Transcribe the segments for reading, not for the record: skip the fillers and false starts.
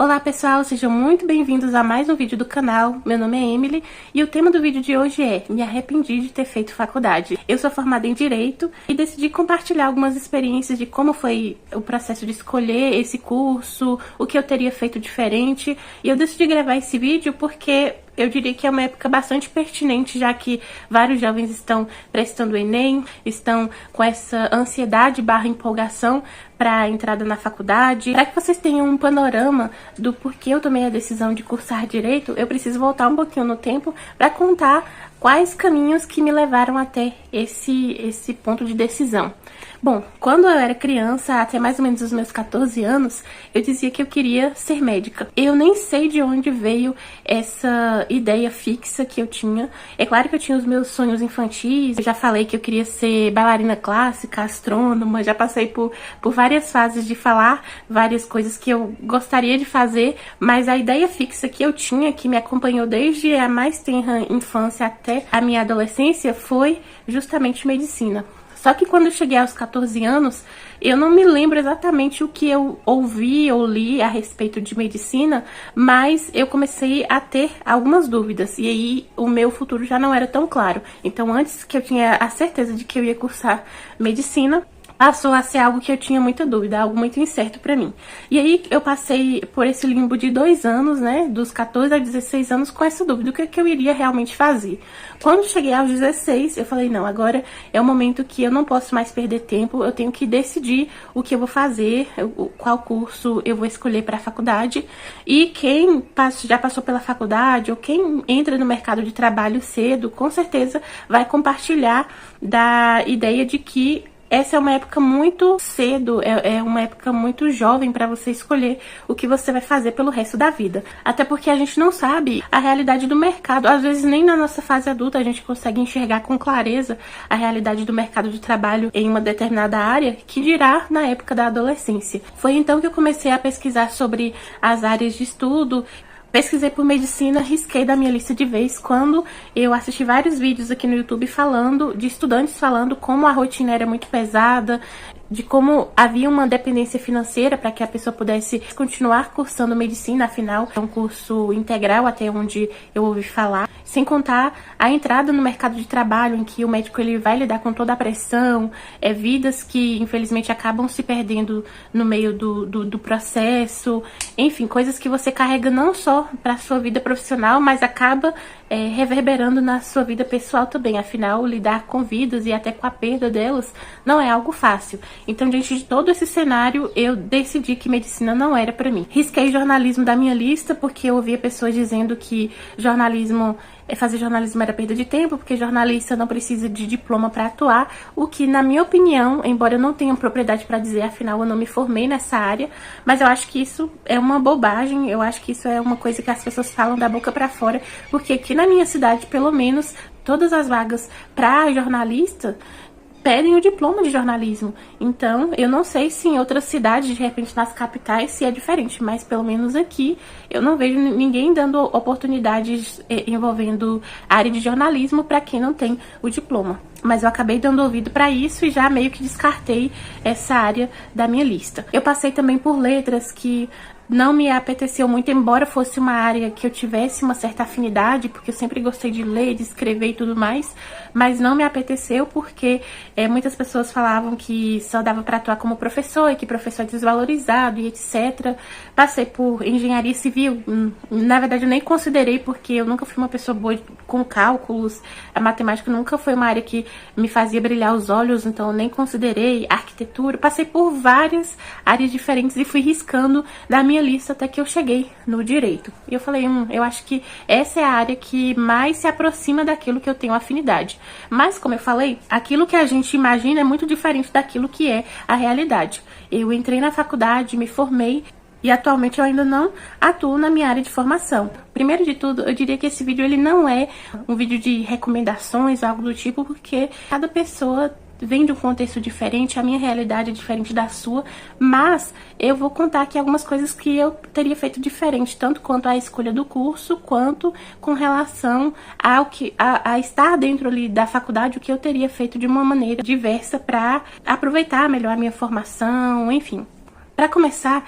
Olá pessoal, sejam muito bem-vindos a mais um vídeo do canal. Meu nome é Emily e o tema do vídeo de hoje é Me arrependi de ter feito faculdade. Eu sou formada em Direito e decidi compartilhar algumas experiências de como foi o processo de escolher esse curso, o que eu teria feito diferente. E eu decidi gravar esse vídeo porque eu diria que é uma época bastante pertinente, já que vários jovens estão prestando o Enem, estão com essa ansiedade / empolgação para a entrada na faculdade. Para que vocês tenham um panorama do porquê eu tomei a decisão de cursar Direito, eu preciso voltar um pouquinho no tempo para contar quais caminhos que me levaram até esse ponto de decisão. Bom, quando eu era criança, até mais ou menos os meus 14 anos, eu dizia que eu queria ser médica. Eu nem sei de onde veio essa ideia fixa que eu tinha. É claro que eu tinha os meus sonhos infantis, eu já falei que eu queria ser bailarina clássica, astrônoma, já passei por várias fases de falar várias coisas que eu gostaria de fazer, mas a ideia fixa que eu tinha, que me acompanhou desde a mais tenra infância até a minha adolescência, foi justamente medicina. Só que quando eu cheguei aos 14 anos, eu não me lembro exatamente o que eu ouvi ou li a respeito de medicina, mas eu comecei a ter algumas dúvidas, e aí o meu futuro já não era tão claro. Então, antes que eu tinha a certeza de que eu ia cursar medicina, passou a ser algo que eu tinha muita dúvida, algo muito incerto pra mim. E aí eu passei por esse limbo de 2 anos, né, dos 14 a 16 anos, com essa dúvida, o que eu iria realmente fazer. Quando cheguei aos 16, eu falei, não, agora é o momento que eu não posso mais perder tempo, eu tenho que decidir o que eu vou fazer, qual curso eu vou escolher para a faculdade. E quem já passou pela faculdade ou quem entra no mercado de trabalho cedo, com certeza vai compartilhar da ideia de que essa é uma época muito cedo, é uma época muito jovem para você escolher o que você vai fazer pelo resto da vida. Até porque a gente não sabe a realidade do mercado. Às vezes nem na nossa fase adulta a gente consegue enxergar com clareza a realidade do mercado de trabalho em uma determinada área, que dirá na época da adolescência. Foi então que eu comecei a pesquisar sobre as áreas de estudo. Pesquisei por medicina, risquei da minha lista de vez quando eu assisti vários vídeos aqui no YouTube de estudantes falando como a rotina era muito pesada, de como havia uma dependência financeira para que a pessoa pudesse continuar cursando medicina, afinal é um curso integral até onde eu ouvi falar, sem contar a entrada no mercado de trabalho, em que o médico ele vai lidar com toda a pressão, vidas que infelizmente acabam se perdendo no meio do processo, enfim, coisas que você carrega não só para a sua vida profissional, mas acaba reverberando na sua vida pessoal também. Afinal, lidar com vidas e até com a perda delas não é algo fácil. Então, diante de todo esse cenário, eu decidi que medicina não era pra mim. Risquei jornalismo da minha lista, porque eu ouvia pessoas dizendo que fazer jornalismo era perda de tempo, porque jornalista não precisa de diploma para atuar, o que, na minha opinião, embora eu não tenha propriedade para dizer, afinal eu não me formei nessa área, mas eu acho que isso é uma bobagem, eu acho que isso é uma coisa que as pessoas falam da boca para fora, porque aqui na minha cidade, pelo menos, todas as vagas para jornalista pedem o diploma de jornalismo. Então, eu não sei se em outras cidades, de repente nas capitais, se é diferente, mas pelo menos aqui eu não vejo ninguém dando oportunidades envolvendo a área de jornalismo para quem não tem o diploma. Mas eu acabei dando ouvido para isso e já meio que descartei essa área da minha lista. Eu passei também por letras, que não me apeteceu muito, embora fosse uma área que eu tivesse uma certa afinidade, porque eu sempre gostei de ler, de escrever e tudo mais, mas não me apeteceu porque muitas pessoas falavam que só dava para atuar como professor e que professor é desvalorizado e etc. Passei por engenharia civil, na verdade eu nem considerei porque eu nunca fui uma pessoa boa com cálculos, a matemática nunca foi uma área que me fazia brilhar os olhos, então eu nem considerei. Arquitetura, passei por várias áreas diferentes e fui riscando da minha lista até que eu cheguei no direito. E eu falei, eu acho que essa é a área que mais se aproxima daquilo que eu tenho afinidade. Mas, como eu falei, aquilo que a gente imagina é muito diferente daquilo que é a realidade. Eu entrei na faculdade, me formei, e atualmente eu ainda não atuo na minha área de formação. Primeiro de tudo, eu diria que esse vídeo ele não é um vídeo de recomendações, algo do tipo, porque cada pessoa vem de um contexto diferente, a minha realidade é diferente da sua, mas eu vou contar aqui algumas coisas que eu teria feito diferente, tanto quanto à escolha do curso, quanto com relação a estar dentro ali da faculdade, o que eu teria feito de uma maneira diversa para aproveitar melhor a minha formação, enfim. Para começar,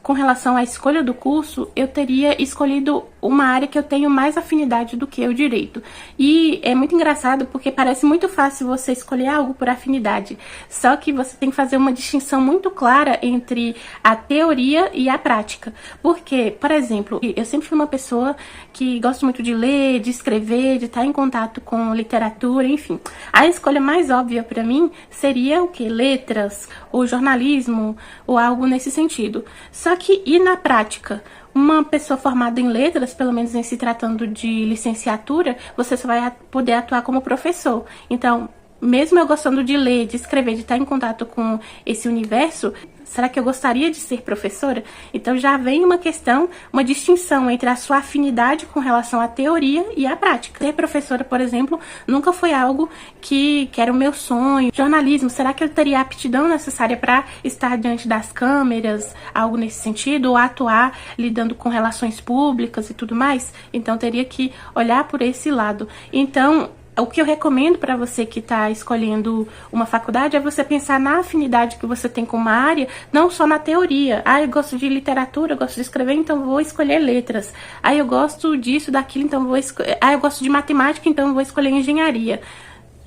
Com relação à escolha do curso, eu teria escolhido uma área que eu tenho mais afinidade do que o direito. E é muito engraçado porque parece muito fácil você escolher algo por afinidade. Só que você tem que fazer uma distinção muito clara entre a teoria e a prática. Porque, por exemplo, eu sempre fui uma pessoa que gosta muito de ler, de escrever, de estar em contato com literatura, enfim. A escolha mais óbvia para mim seria o quê? Letras, ou jornalismo, ou algo nesse sentido. Só que, e na prática? Uma pessoa formada em letras, pelo menos em se tratando de licenciatura, você só vai poder atuar como professor. Então, mesmo eu gostando de ler, de escrever, de estar em contato com esse universo, será que eu gostaria de ser professora? Então já vem uma questão, uma distinção entre a sua afinidade com relação à teoria e à prática. Ser professora, por exemplo, nunca foi algo que era o meu sonho. Jornalismo, será que eu teria a aptidão necessária para estar diante das câmeras, algo nesse sentido, ou atuar lidando com relações públicas e tudo mais? Então teria que olhar por esse lado. Então, o que eu recomendo para você que está escolhendo uma faculdade é você pensar na afinidade que você tem com uma área, não só na teoria. Ah, eu gosto de literatura, eu gosto de escrever, então vou escolher letras. Ah, eu gosto disso, daquilo, então vou escolher. Ah, eu gosto de matemática, então vou escolher engenharia.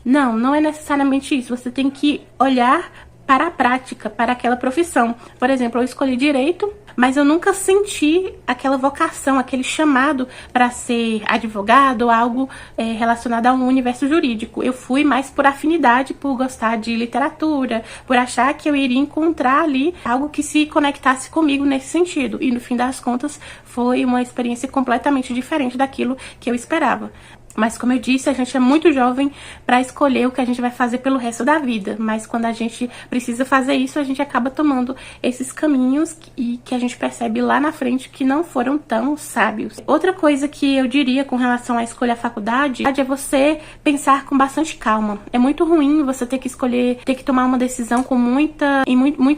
Não, não é necessariamente isso. Você tem que olhar para a prática, para aquela profissão. Por exemplo, eu escolhi direito, mas eu nunca senti aquela vocação, aquele chamado para ser advogado ou algo relacionado a um universo jurídico. Eu fui mais por afinidade, por gostar de literatura, por achar que eu iria encontrar ali algo que se conectasse comigo nesse sentido. E no fim das contas, foi uma experiência completamente diferente daquilo que eu esperava. Mas, como eu disse, a gente é muito jovem para escolher o que a gente vai fazer pelo resto da vida. Mas quando a gente precisa fazer isso, a gente acaba tomando esses caminhos e que a gente percebe lá na frente que não foram tão sábios. Outra coisa que eu diria com relação à escolha da faculdade é você pensar com bastante calma. É muito ruim você ter que escolher, ter que tomar uma decisão com muito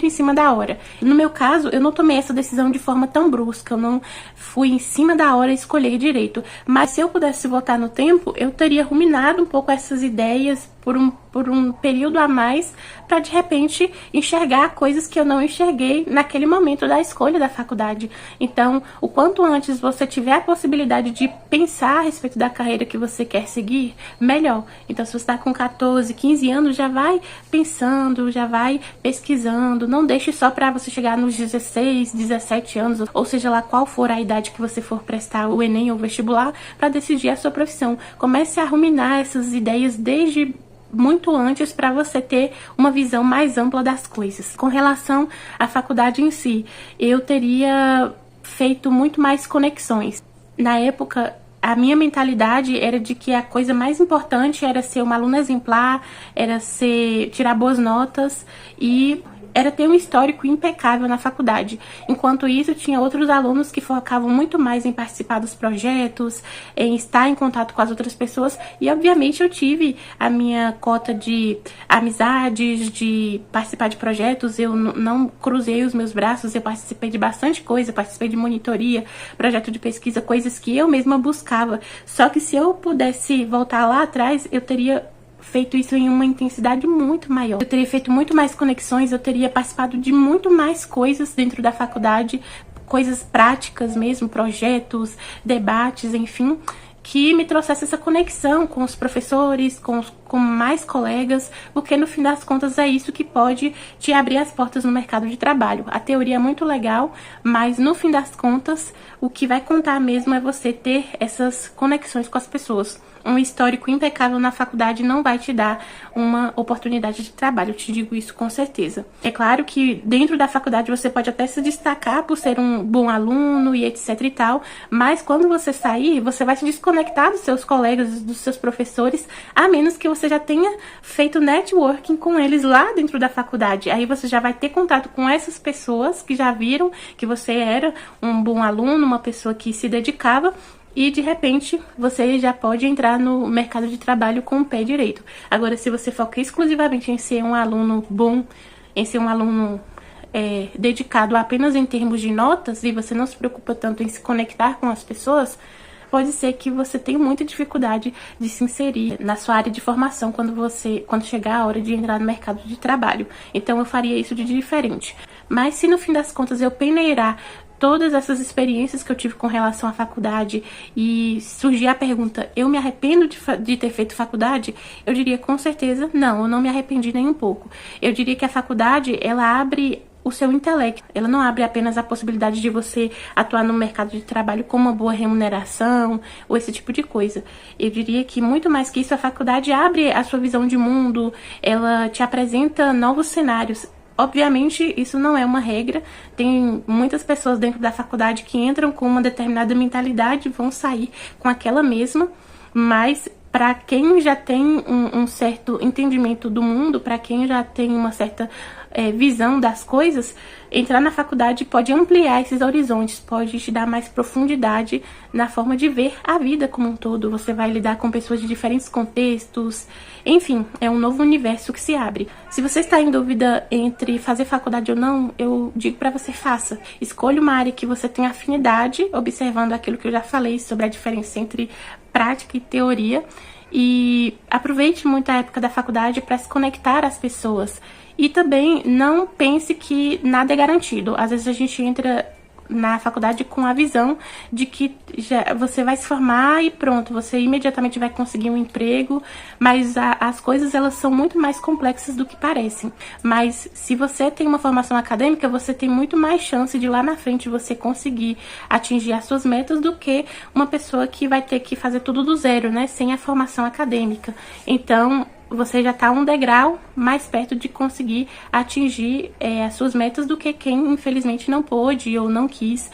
em cima da hora. No meu caso, eu não tomei essa decisão de forma tão brusca. Eu não fui em cima da hora e escolher direito. Mas se eu pudesse voltar no tempo, eu teria ruminado um pouco essas ideias por um período a mais para de repente enxergar coisas que eu não enxerguei naquele momento da escolha da faculdade. Então, o quanto antes você tiver a possibilidade de pensar a respeito da carreira que você quer seguir, melhor. Então, se você está com 14, 15 anos, já vai pensando, já vai pesquisando. Não deixe só para você chegar nos 16, 17 anos, ou seja lá qual for a idade que você for prestar o Enem ou o vestibular, para decidir a sua profissão. Comece a ruminar essas ideias desde muito antes para você ter uma visão mais ampla das coisas. Com relação à faculdade em si, eu teria feito muito mais conexões. Na época, a minha mentalidade era de que a coisa mais importante era ser uma aluna exemplar, era tirar boas notas e era ter um histórico impecável na faculdade. Enquanto isso, tinha outros alunos que focavam muito mais em participar dos projetos, em estar em contato com as outras pessoas. E, obviamente, eu tive a minha cota de amizades, de participar de projetos. Eu não cruzei os meus braços, eu participei de bastante coisa, participei de monitoria, projeto de pesquisa, coisas que eu mesma buscava. Só que se eu pudesse voltar lá atrás, eu teria feito isso em uma intensidade muito maior. Eu teria feito muito mais conexões, eu teria participado de muito mais coisas dentro da faculdade, coisas práticas mesmo, projetos, debates, enfim, que me trouxesse essa conexão com os professores, com mais colegas, porque no fim das contas é isso que pode te abrir as portas no mercado de trabalho. A teoria é muito legal, mas no fim das contas, o que vai contar mesmo é você ter essas conexões com as pessoas. Um histórico impecável na faculdade não vai te dar uma oportunidade de trabalho, eu te digo isso com certeza. É claro que dentro da faculdade você pode até se destacar por ser um bom aluno e etc e tal, mas quando você sair, você vai se desconectar dos seus colegas, dos seus professores, a menos que você já tenha feito networking com eles lá dentro da faculdade. Aí você já vai ter contato com essas pessoas que já viram que você era um bom aluno, uma pessoa que se dedicava, e de repente você já pode entrar no mercado de trabalho com o pé direito. Agora, se você foca exclusivamente em ser um aluno bom, em ser um aluno dedicado apenas em termos de notas, e você não se preocupa tanto em se conectar com as pessoas, pode ser que você tenha muita dificuldade de se inserir na sua área de formação quando chegar a hora de entrar no mercado de trabalho. Então eu faria isso de diferente. Mas se no fim das contas eu peneirar todas essas experiências que eu tive com relação à faculdade e surgir a pergunta, eu me arrependo de ter feito faculdade? Eu diria com certeza, não, eu não me arrependi nem um pouco. Eu diria que a faculdade, ela abre o seu intelecto. Ela não abre apenas a possibilidade de você atuar no mercado de trabalho com uma boa remuneração ou esse tipo de coisa. Eu diria que muito mais que isso, a faculdade abre a sua visão de mundo, ela te apresenta novos cenários. Obviamente, isso não é uma regra. Tem muitas pessoas dentro da faculdade que entram com uma determinada mentalidade e vão sair com aquela mesma, mas para quem já tem um certo entendimento do mundo, para quem já tem uma certa visão das coisas, entrar na faculdade pode ampliar esses horizontes, pode te dar mais profundidade na forma de ver a vida como um todo. Você vai lidar com pessoas de diferentes contextos, enfim, é um novo universo que se abre. Se você está em dúvida entre fazer faculdade ou não, eu digo para você, faça. Escolha uma área que você tenha afinidade, observando aquilo que eu já falei sobre a diferença entre prática e teoria, e aproveite muito a época da faculdade para se conectar às pessoas. E também não pense que nada é garantido. Às vezes a gente entra na faculdade com a visão de que já você vai se formar e pronto, você imediatamente vai conseguir um emprego, mas as coisas elas são muito mais complexas do que parecem. Mas se você tem uma formação acadêmica, você tem muito mais chance de lá na frente você conseguir atingir as suas metas do que uma pessoa que vai ter que fazer tudo do zero, né, sem a formação acadêmica. Então, você já está um degrau mais perto de conseguir atingir as suas metas do que quem, infelizmente, não pôde ou não quis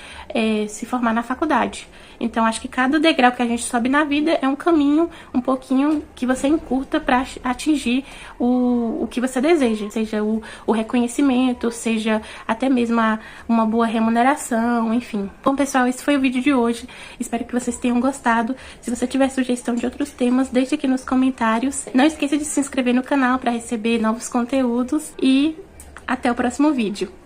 se formar na faculdade. Então, acho que cada degrau que a gente sobe na vida é um caminho um pouquinho que você encurta para atingir o que você deseja. Seja o reconhecimento, seja até mesmo uma boa remuneração, enfim. Bom, pessoal, esse foi o vídeo de hoje. Espero que vocês tenham gostado. Se você tiver sugestão de outros temas, deixe aqui nos comentários. Não esqueça de se inscrever no canal para receber novos conteúdos e até o próximo vídeo.